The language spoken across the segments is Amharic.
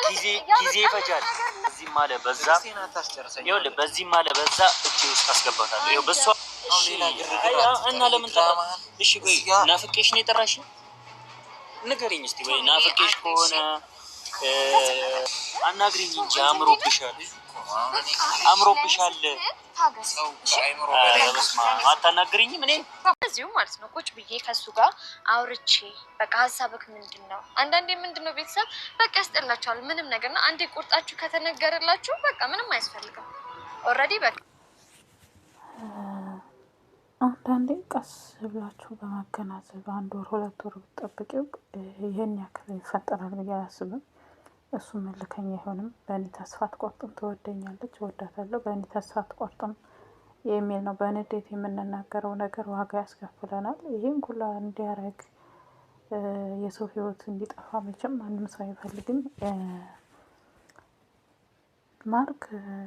ጊዜ ይፈጃል። እዚህ ማለ በዛ ይኸውልህ፣ በዚህ ማለ በዛ እጄ ውስጥ አስገባታለሁ። ይኸው በሷ እና ለምን ጠራህ? እሺ ወይ ናፍቄሽ ነው የጠራሽኝ? ንገሪኝ እስቲ። ወይ ናፍቄሽ ከሆነ አናግሪኝ እንጂ አምሮብሻል። አታናግሪኝም? እኔ እዚሁ ማለት ነው ቁጭ ብዬ ከሱ ጋር አውርቼ በቃ ሀሳብክ ምንድን ነው? አንዳንዴ ምንድን ነው ቤተሰብ በቃ ያስጠላችኋል ምንም ነገር እና አንዴ ቁርጣችሁ ከተነገረላችሁ በቃ ምንም አያስፈልግም። ኦልሬዲ በቃ አንዳንዴ ቀስ ብላችሁ በማገናዘብ 1 ወር 2 ወር ብትጠብቂው ይህን ያክል ይፈጠራል ብዬ አላስብም። እሱ መልከኛ አይሆንም። በእኔ ተስፋ አትቆርጥም፣ ትወደኛለች፣ እወዳታለሁ፣ በእኔ ተስፋ አትቆርጥም የሚል ነው። በንዴት የምንናገረው ነገር ዋጋ ያስከፍለናል። ይህን ሁላ እንዲያረግ የሰው ህይወት እንዲጠፋ መቼም ማንም ሰው አይፈልግም። ማርክ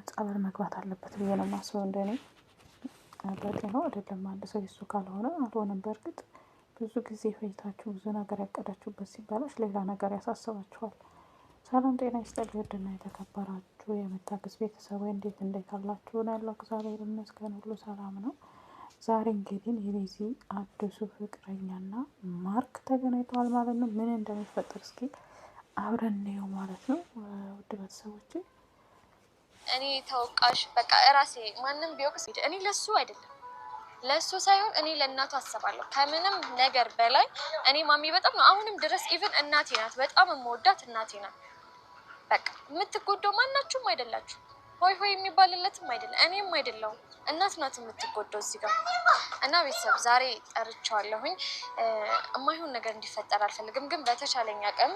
ጸበል መግባት አለበት ብዬ ነው የማስበው። እንደኔ በጤናው አይደለም አንድ ሰው እሱ ካልሆነ አልሆነም። በእርግጥ ብዙ ጊዜ ፈይታችሁ ብዙ ነገር ያቀዳችሁበት ሲባላሽ ሌላ ነገር ያሳስባችኋል። ሰላም ጤና ይስጥልኝ ውድና የተከበራችሁ የመታገስ ቤተሰብ እንዴት አላችሁ? ነው ያለው። እግዚአብሔር ይመስገን ሁሉ ሰላም ነው። ዛሬ እንግዲህ የቤዚ አዲሱ ፍቅረኛና ማርክ ተገናኝተዋል ማለት ነው። ምን እንደሚፈጠር እስኪ አብረን እንየው ማለት ነው። ውድ ቤተሰቦቼ እኔ ተወቃሽ በቃ ራሴ ማንም ቢወቅስ እኔ ለሱ አይደለም ለሱ ሳይሆን እኔ ለእናቱ አስባለሁ ከምንም ነገር በላይ። እኔ ማሚ በጣም ነው አሁንም ድረስ ኢቭን እናቴ ናት፣ በጣም የምወዳት እናቴ ናት። በቃ የምትጎዳው ማናችሁም አይደላችሁ። ሆይ የሚባልለትም አይደለም፣ እኔም አይደለሁም። እናት ናት የምትጎዳው እዚህ ጋር እና ቤተሰብ ዛሬ ጠርቼዋለሁኝ። የማይሆን ነገር እንዲፈጠር አልፈልግም፣ ግን በተቻለኝ አቅም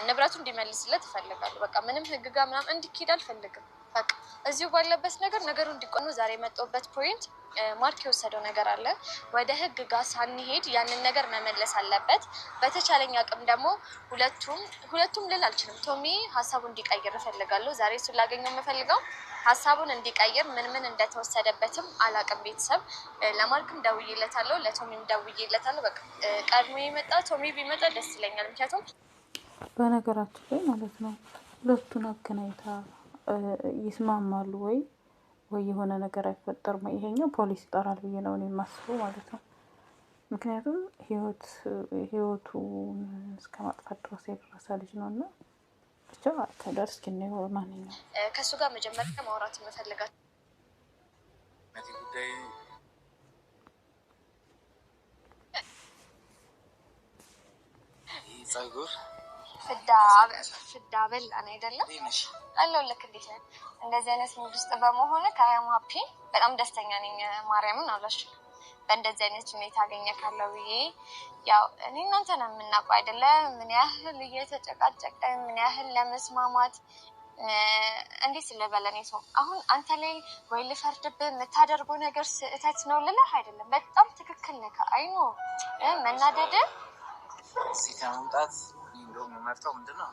ንብረቱ እንዲመልስለት እፈልጋለሁ። በቃ ምንም ህግ ጋር ምናምን እንዲኬድ አልፈልግም። በቃ እዚሁ ባለበት ነገሩ እንዲቆኑ ዛሬ የመጣሁበት ፖይንት ማርክ የወሰደው ነገር አለ። ወደ ህግ ጋር ሳንሄድ ያንን ነገር መመለስ አለበት። በተቻለኝ አቅም ደግሞ ሁለቱም ልል አልችልም። ቶሚ ሀሳቡን እንዲቀይር እፈልጋለሁ። ዛሬ እሱን ላገኘው የምፈልገው ሀሳቡን እንዲቀይር ምን እንደተወሰደበትም አላቅም። ቤተሰብ ለማርክም ደውዬለታለሁ፣ ለቶሚም ደውዬለታለሁ። በቃ ቀድሞ የመጣ ቶሚ ቢመጣ ደስ ይለኛል። ምክንያቱም በነገራችን ላይ ማለት ነው ሁለቱን አገናኝታ ይስማማሉ ወይ የሆነ ነገር አይፈጠርም። ይሄኛው ፖሊስ ይጠራል ብዬ ነው እኔ የማስበው ማለት ነው። ምክንያቱም ህይወቱን እስከ ማጥፋት ድረስ የደረሰ ልጅ ነው እና ብቻ ከደርስ ግን ማንኛውም ከእሱ ጋር መጀመሪያ ማውራት የምፈልጋት ጉዳይ ጸጉር ፍዳ በላን አይደለም አለው። ልክ እንዴት ነው እንደዚህ አይነት ሙድ ውስጥ በመሆነ ከአያም ሀፒ በጣም ደስተኛ ነኝ። ማርያምን አላሽ በእንደዚህ አይነት ሁኔታ አገኘ ካለው ብዬ ያው እኔ እናንተ ነው የምናውቀው አይደለም ምን ያህል እየተጨቃጨቀ ምን ያህል ለመስማማት እንዴት ስለበለኔ ሰው አሁን አንተ ላይ ወይ ልፈርድብህ የምታደርገው ነገር ስህተት ነው ልልህ አይደለም። በጣም ትክክል ነህ። አይኖ መናደድ እዚህ ከመምጣት እንደውም መርጠው ምንድነው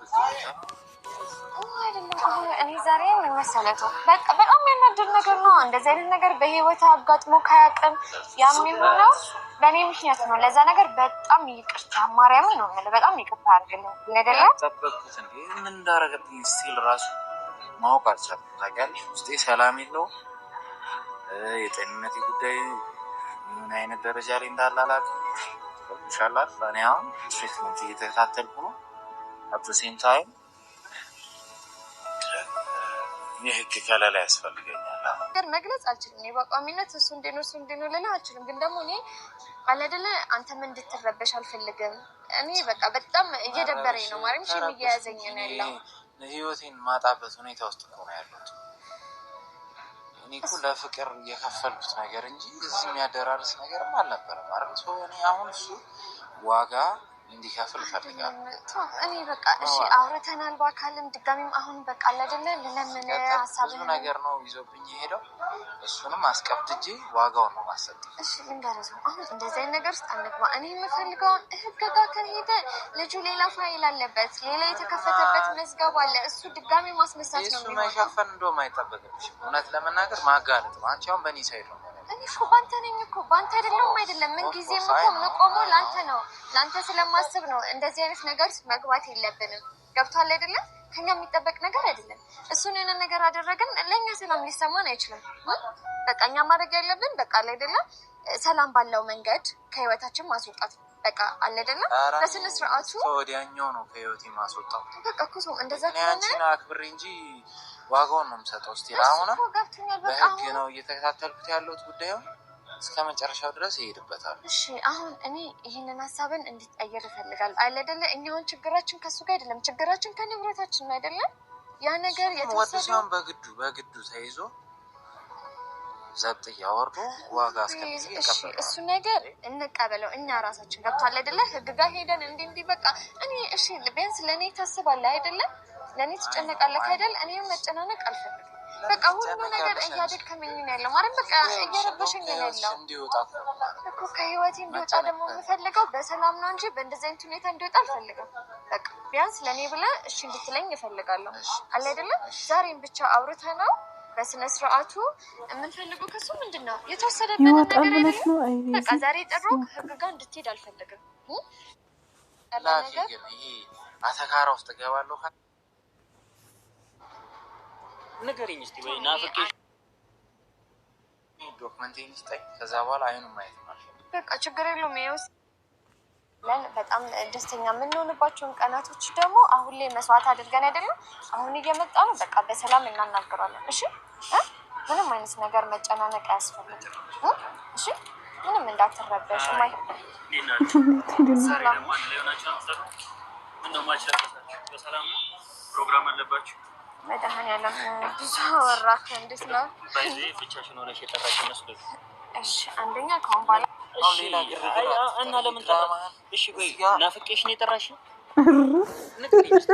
አይደለም። አሁን እኔ ዛሬ ምን መሰለህ በቃ በጣም የሚያናድድ ነገር ነው። እንደዚህ አይነት ነገር በህይወት አጋጥሞ ካያውቅም የሚሆነው በእኔ ምክንያት ነው። ለዛ ነገር በጣም ይቅርታ ማርያምን ነው የምልህ። በጣም ይቅርታ አድርግልኝ። አይደለም ተጠበቅኩት እንዴ ምን እንዳደረገብኝ ስቲል ራሱ ማወቅ አልቻልኩም። ታውቂያለሽ ውስጤ ሰላም የለውም። የጤንነት ጉዳይ ምን አይነት ደረጃ ላይ እንዳላላቅ ይሻላል። እኔ አሁን ትሪትመንት እየተከታተልኩ ነው። አት ሴም ታይም የህግ ከለላ ያስፈልገኛል። ነገር መግለጽ አልችልም። እኔ በቋሚነት እሱ እንዴት ነው ልልህ አልችልም። ግን ደግሞ እኔ አለደለ አንተም እንድትረበሽ አልፈልግም። እኔ በቃ በጣም እየደበረኝ ነው ማርያም ሽም እየያዘኝ ነው ያለው። ህይወቴን ማጣበት ሁኔታ ውስጥ ነው ያለሁት። እኔ እኮ ለፍቅር የከፈልኩት ነገር እንጂ እዚህ የሚያደራርስ ነገርም አልነበረም አይደል? ሰው እኔ አሁን እሱ ዋጋ እንዲከፍል እፈልጋለሁ። እኔ በቃ እሺ አውርተናል በአካልም ድጋሚም አሁን በቃ አይደለ ለምን ሀሳብ ብዙ ነገር ነው ይዞብኝ የሄደው። እሱንም አስቀብድጄ ዋጋውን ነው ማሰጥ። እሺ ልንገርህ አሁን እንደዚህ አይነት ነገር ውስጥ አንግባ። እኔ የምፈልገው ህግ ጋር ከሄደ ልጁ ሌላ ፋይል አለበት፣ ሌላ የተከፈተበት መዝገብ አለ። እሱ ድጋሚ ማስመሳት ነው የሚሆነው። እሱ መሸፈን እንደውም አይጠበቅብሽም። እውነት ለመናገር ማጋለጥ ነው። አንቺ አሁን በእኔ ሳይድ ነው። እኔ እኮ ባንተ ነኝ እኮ ባንተ አይደለም። ምን ጊዜም እኮ የምቆመው ላንተ ነው። ላንተ ስለማስብ ነው። እንደዚህ አይነት ነገር መግባት የለብንም። ገብቷል አይደለ? ከኛ የሚጠበቅ ነገር አይደለም። እሱን የሆነ ነገር አደረግን ለእኛ ሰላም ሊሰማን አይችልም። በቃ እኛ ማድረግ ያለብን በቃ አይደለ ሰላም ባለው መንገድ ከህይወታችን ማስወጣት በቃ አይደለም። በስነ ስርዓቱ ወዲያኛው ነው ከህይወቴ ማስወጣው። በቃ ኩሶ እንደዛ ከሆነ አክብሬ እንጂ ዋጋውን ነው የምሰጠው። እስቲ አሁን በህግ ነው እየተከታተልኩት ያለሁት ጉዳዩ እስከ መጨረሻው ድረስ ይሄድበታል። እሺ አሁን እኔ ይሄንን ሀሳብን እንድትቀይር እፈልጋለሁ አይደለ? እኛውን ችግራችን ከሱ ጋር አይደለም፣ ችግራችን ከንብረታችን ነው አይደለም? ያ ነገር የተወሰደው በግዱ ተይዞ ዘብጥ ያወርዱ ዋጋ አስከፍሎ ይቀበላል። እሱ ነገር እንቀበለው እኛ ራሳችን ገብቷል አይደለ? ህግ ጋር ሄደን እንዲህ በቃ እኔ እሺ ቢያንስ ለኔ ታስባለህ አይደለ? ለኔ ትጨነቃለህ አይደል? እኔ መጨናነቅ አልፈልግም። በቃ ሁሉ ነገር እያደከመኝ ነው ያለው ማለት በቃ እየረበሸኝ ነው ያለው እኮ ከህይወቴ እንዲወጣ ደግሞ የምፈልገው በሰላም ነው እንጂ በእንደዚህ አይነት ሁኔታ እንዲወጣ አልፈልግም። በቃ ቢያንስ ለኔ ብለህ እሺ እንድትለኝ እፈልጋለሁ አለ አይደለም? ዛሬም ብቻ አውርተነው በስነ ስርዓቱ የምንፈልገው ከሱ ምንድነው የተወሰደብን ነገር አይደለም። በቃ ዛሬ ጥሩ ህግ ጋር እንድትሄድ አልፈልግም። ነገር ይሄ አተካራ ውስጥ ገባለሁ ነገርኝ እስቲ ወይ ናፍቄሽ ዶክመንቴን ስጠኝ። ከዛ በኋላ አይኑን ማየት ማለት በቃ ችግር የለውም። ይኸውስ በጣም ደስተኛ የምንሆንባቸውን ቀናቶች ደግሞ አሁን ላይ መስዋዕት አድርገን አይደለም አሁን እየመጣ ነው። በቃ በሰላም እናናገራለን። እሺ ምንም አይነት ነገር መጨናነቅ አያስፈልግም። እሺ ምንም እንዳትረበሽ ማይ ሰላም በሰላም ፕሮግራም አለባችሁ። መድኃኒዓለም ብዙ አወራክ። እንዴት ነው በዚህ ብቻሽን ሆነሽ የጠራሽ መስሎኝ? እሺ አንደኛ ከሆን ባላ እሺ እና ለምን ጠራ? እሺ ወይ ናፍቄሽ ነው የጠራሽ? ናፍቄሽ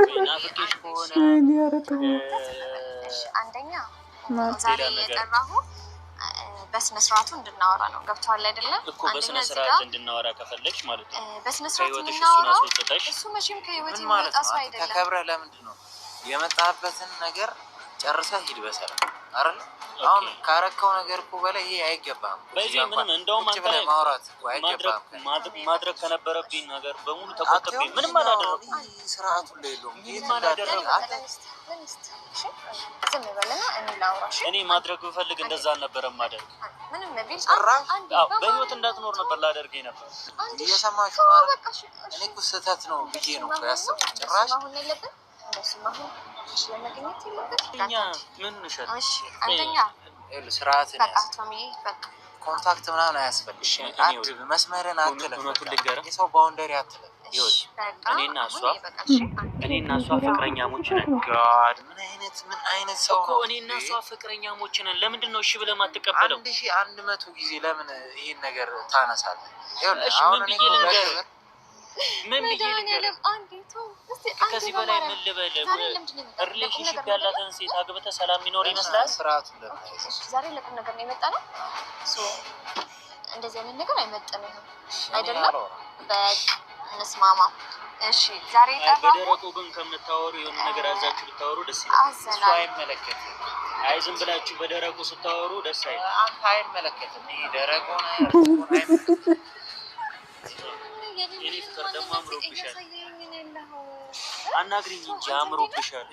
ከሆነ እሺ አንደኛ ዛሬ የጠራሁ በስነ ስርዓቱ እንድናወራ ነው። ገብቷል አይደለም? እኮ በስነ ስርዓት እንድናወራ ከፈለግሽ ማለት ነው በስነ ስርዓት እንድናወራ። እሱ መቼም ከህይወት የሚወጣ ሰው አይደለም። ተከብረህ ለምንድን ነው የመጣህበትን ነገር ጨርሰህ ሂድ በሰላም አይደል? አሁን ካረከው ነገር እኮ በላይ ይሄ አይገባም። በዚህ ምንም እንደውም አንተ ማውራት እኮ አይገባም። ማድረግ ከነበረብኝ ነገር በሙሉ ተቆጥቤ ምንም አላደረኩም። ስርዓቱ ላይ የለውም። ምንም አላደረኩም። ዝም በለና እኔ ላውራሽ። እኔ ማድረግ ብፈልግ እንደዛ አልነበረም ማድረግ። ምንም ነቢል በህይወት እንዳትኖር ነበር ላደርገኝ ነበር። እየሰማሽ ነው አይደል? እኔ እኮ ስህተት ነው ብዬ ነው ያሰብኩት። ጭራሽ አሁን የለብን ስለመገኘት የለብን። እኛ ምን እንሻል? እሺ አንደኛ ስርዓት በቃ ቶሚ በቃ ኮንታክት ምናምን አያስፈልግም። አትብ መስመርን አትለፍ። የሰው ባውንደሪ አትለፍ። እኔና እሷ ፍቅረኛሞች ነን። ጋድ ምን አይነት ሰው እኮ እኔና እሷ ፍቅረኛሞች ነን። ለምንድን ነው እሺ ብለህ የማትቀበለው? 1100 ጊዜ ለምን ይሄን ነገር ታነሳለህ? እሺ ምን ብዬ ልንገርህ? ምን ብዬ ልንገርህ? ከዚህ በላይ ምን ልበል? ሪሌሽንሽፕ ያላትን ሴት አግብተህ ሰላም የሚኖር ይመስላል? ዛሬ ለቁም ነገር ነው የመጣ ነው። እንደዚህ አይነት ነገር አይመጥንም አይደለም። እንስማማ እሺ። ዛሬ በደረቁ ግን ከምታወሩ የሆነ ነገር አዛችሁ ብታወሩ ደስ ይላል። እሱ አይመለከትም። አይ ዝም ብላችሁ በደረቁ ስታወሩ ደስ አይልም። አንተ አይመለከትም። ይሄ ደረቁ ነው። የኔ ፍቅር ደግሞ አምሮብሻል። አናግሪኝ እንጂ አምሮብሻል።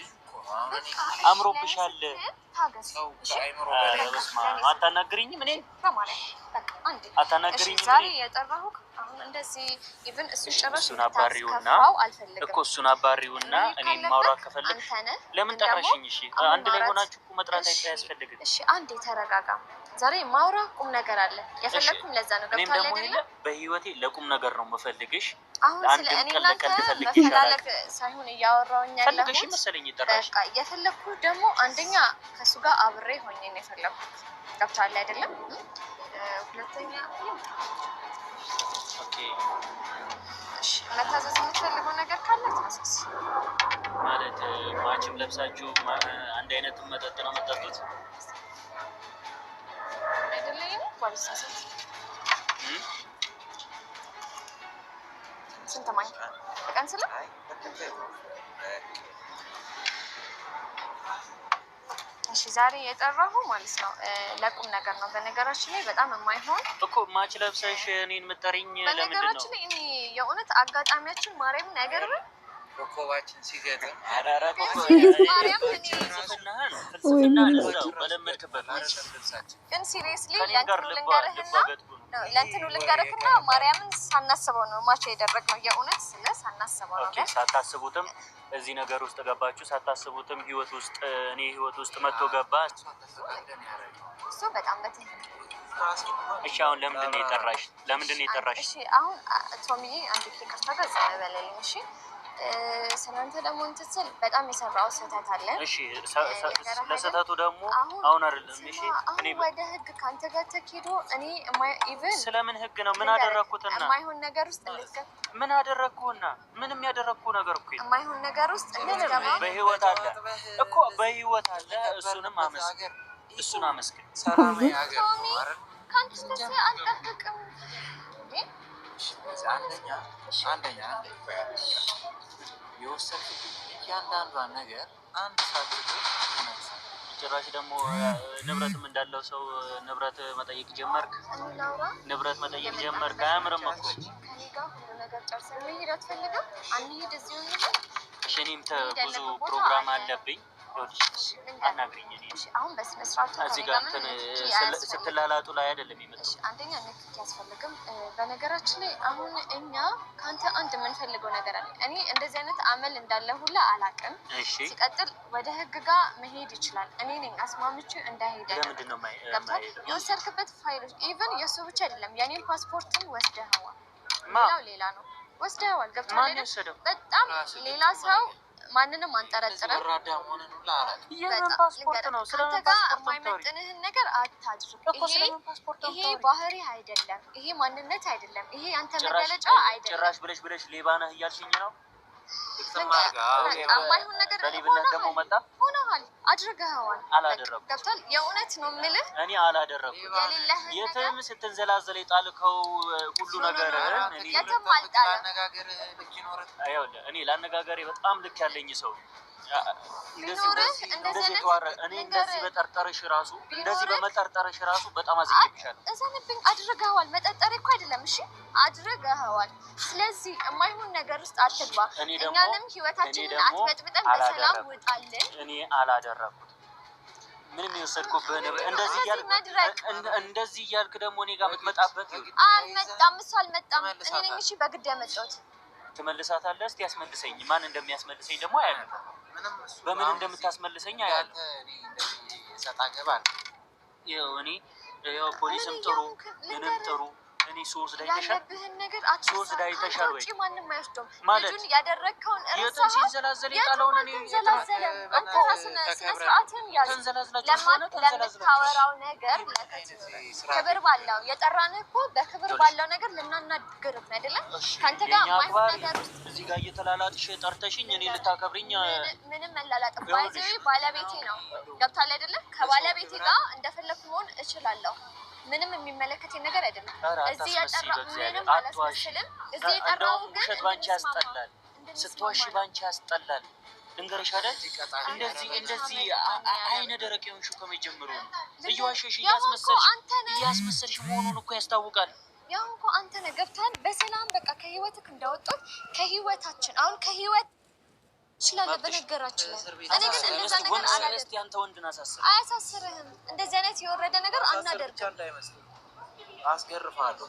አታናግሪኝም? እኔ አታናግሪኝም? ዛሬ የጠራሁህ አሁን እንደዚህ ኢቭን እሱ ጨረሽ እሱን አባሪውና እኮ እሱን አባሪውና እኔን ማውራት ከፈለግሽ ለምን ጠራሽኝ? እሺ አንድ ላይ ሆናችሁ እኮ መጥራት አያስፈልግም። እሺ አንዴ ተረጋጋ። ዛሬ ማውራ ቁም ነገር አለ የፈለኩም ለዛ ነው። እኔም ደግሞ በህይወቴ ለቁም ነገር ነው የምፈልግሽ። አንድ ቀን ለቀልድ ፈልግሽ ይችላል ሳይሆን እያወራውኝ ያለው ፈልግሽ መሰለኝ ይጠራሽ። በቃ የፈለኩ ደግሞ አንደኛ ከሱ ጋር አብሬ ሆኜ ነው የፈለኩት። ገብቷል አይደለም? ሁለተኛ ኦኬ እሺ መታዘዝ የምትፈልገው ነገር ካለ ታዘዝ። ማለት ማችም ለብሳችሁ አንድ አይነት መጠጥ ነው የምትጠጡት አይደለም? ባልሳሳት ስንት ማኝ በቀን ስለ እሺ ዛሬ የጠራሁ ማለት ነው ለቁም ነገር ነው። በነገራችን ላይ በጣም የማይሆን እኮ ማች ለብሰሽ እኔን የምጠሪኝ ለምንድን ነው? በነገራችን ላይ እኔ የእውነት አጋጣሚያችን ማርያም ነገር ኮከባችን ሲገጥም ማርያም ግን ሲሪየስሊ ለእንትኑ ልንገርህና ማርያምን ሳናስበው ነው ማቻ ያደረግነው። የእውነት ስለ ሳናስበው ነው። ሳታስቡትም እዚህ ነገር ውስጥ ገባችሁ፣ ሳታስቡትም ህይወት ውስጥ እኔ ህይወት ውስጥ መጥቶ ገባ። እሱ በጣም በትንሽ እሺ አሁን ለምንድን ነው የጠራሽ? ለምንድን ነው የጠራሽ? እሺ አሁን ቶሚዬ አንድ ይቅርታ ገዛ በለልኝ። እሺ ስለአንተ ደግሞ እንትን ስል በጣም የሰራው ስህተት አለ። እሺ ለስህተቱ ደግሞ አሁን አይደለም። እሺ እኔ ወደ ህግ ካንተ ጋር ተኪዶ እኔ ኢቭን ስለምን ህግ ነው? ምን አደረኩትና? የማይሆን ነገር ውስጥ እንድትገባ ምን አደረኩና? ምንም ያደረኩ ነገር እኮ የማይሆን ነገር ውስጥ እንድትገባ በህይወት አለ እኮ በህይወት አለ። እሱን አመስግን። ሰላም ያገር ካንተ ስለዚህ አልጠብቅም። አንደኛ የወሰድኩት እያንዳንዷን ነገር አንድ ሳትል ጭራሽ ደግሞ ንብረትም እንዳለው ሰው ንብረት መጠየቅ ጀመርክ። ንብረት መጠየቅ ጀመርክ። አያምርም እኮ ከኔ ጋር ሁሉ ነገር ጨርሰን መሄድ አትፈልግም? አንሂድ እዚሁ እንሂድ። እሺ እኔም ብዙ ፕሮግራም አለብኝ። አናግሪኝ። አሁን በስነ ስርዓቱ እዚህ ጋር ስትላላጡ ላይ አይደለም የመጣው። አንደኛ ንክኪ ያስፈልግም። በነገራችን ላይ አሁን እኛ ከአንተ አንድ የምንፈልገው ነገር አለ። እኔ እንደዚህ አይነት አመል እንዳለ ሁላ አላውቅም። ሲቀጥል ወደ ህግ ጋር መሄድ ይችላል። እኔ ነኝ አስማምቼ እንዳይሄድ የወሰድክበት ፋይሎች ኢቨን የእሱ ብቻ አይደለም የኔን ፓስፖርትን ወስደኸዋል። ሌላው ሌላ ነው ወስደኸዋል። ገብቶሃል? በጣም ሌላ ሰው ማንንም አንጠረጥረም። ከአንተ ጋር የማይመጥንህን ነገር አታድርግ። ይሄ ባህሪ አይደለም፣ ይሄ ማንነት አይደለም፣ ይሄ አንተ መገለጫ አይደለም። ጭራሽ ብለሽ ሌባ ነህ እያልሽኝ ነው። የማይሆን ነገር ደግሞ መጣ ሆነሃል፣ አድርገኸዋል። አላደረኩም። ገብቶሃል? የእውነት ነው የምልህ እኔ አላደረኩም። የትም ስትንዘላዘል የጣልከው ሁሉ ነገር የትም አልጣለም። እኔ ለአነጋገሬ በጣም ልክ ያለኝ ሰው እንደዚህ በጠርጠርሽ ራሱ እንደዚህ በመጠርጠርሽ ራሱ በጣም አዝኜብሻለሁ። እዘንብኝ አድርገኸዋል። መጠርጠሬ እኮ አይደለም። እሺ አድርገኸዋል። ስለዚህ የማይሆን ነገር ውስጥ አትግባ። እኛንም ህይወታችንን አትበጥብጠን በሰላም ውጣልን። እኔ አላደረኩት ምንም የወሰድኩብህ እንደዚህ እያልክ ደግሞ እኔ ጋር የምትመጣበት አልመጣም። እሱ አልመጣም። እኔ ነኝ እሺ በግድ ያመጣሁት። ትመልሳታለህ። እስኪ ያስመልሰኝ። ማን እንደሚያስመልሰኝ ደግሞ አያለሁ። በምን እንደምታስመልሰኝ አያለሁ። እኔ ፖሊስም ጥሩ ምንም ጥሩ እኔ ሶስት ዳይተሻል ሶስት ዳይተሻል ወይ ማንም አይወስደውም ማለት ልጁን ያደረግከውን የትን ሲንዘላዘል የጣለውን እኔ አንተ ራስህን ስነ ስርዓትን ያዝ። ለምታወራው ነገር ክብር ባለው የጠራንህ እኮ በክብር ባለው ነገር ልናናግርህ ነው አይደለም? ከአንተ ጋር ማይሆን ነገር ውስጥ እዚህ ጋር እየተላላጥሽ ጠርተሽኝ እኔ ልታከብሪኝ ምንም መላላጥ ባይዘይ ባለቤቴ ነው። ገብቶሃል አይደለም? ከባለቤቴ ጋር እንደፈለኩ መሆን እችላለሁ። ምንም የሚመለከተኝ ነገር አይደለም። እዚህ የጠራው ምንም አላስመስልም። እዚህ የጠራው ግን ውሸት ባንቺ ያስጠላል። ስትዋሺ ባንቺ ያስጠላል። ልንገርሽ አይደል? እንደዚህ አይነ ደረቅ የሆንሽው ከመጀመሩ ነው። እየዋሸሽ እያስመሰልሽ መሆኑን እኮ ያስታውቃል። ያው እኮ አንተ ነህ። ገብቶሃል? በሰላም በቃ ከህይወትክ እንዳወጣት ከህይወታችን አሁን ከህይወት ይችላል። በነገራችን ላይ እኔ ግን እንደዛ ነገር አላደርግም። አንተ ወንድን አያሳስርህም። እንደዚህ አይነት የወረደ ነገር አናደርግም። አስገርፋለሁ።